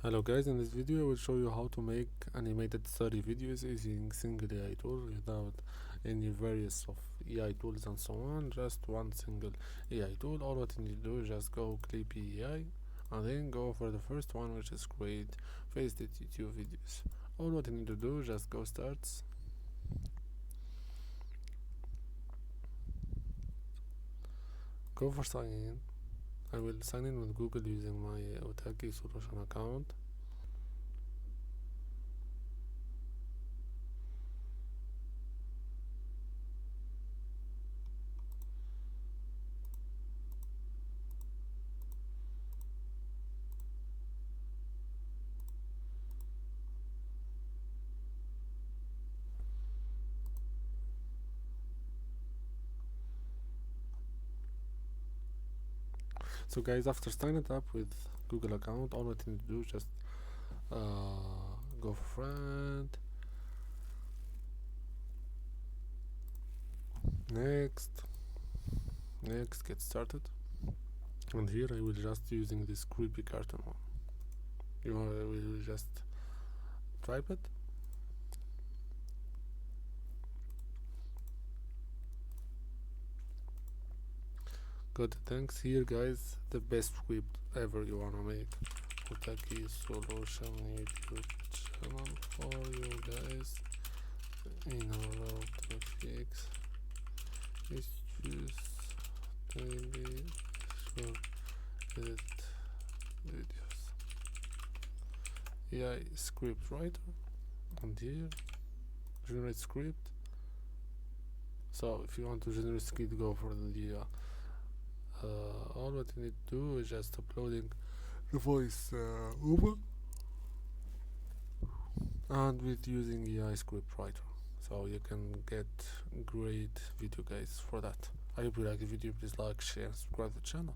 Hello guys, in this video I will show you how to make animated study videos using single AI tool without any various of AI tools and so on, just one single AI tool. All what you need to do is just go clip AI and then go for the first one, which is create face YouTube videos. All what you need to do is just go starts, go for sign in. I will sign in with Google using my Otaki solution account. So guys, after signing up with Google account, all what you need to do is just go for friend, next, get started, and here I will just using this creepy cartoon one. You know, I will just type it. Go to thanks here guys, the best script ever you wanna make. Otaki solution YouTube channel for you guys in order to fix issues daily short edit videos. AI script writer, and here generate script. So if you want to generate script, go for the all what you need to do is just uploading the voice over and with using AI script writer, so you can get great video guys for that. I hope you like the video. Please like, share, subscribe to the channel.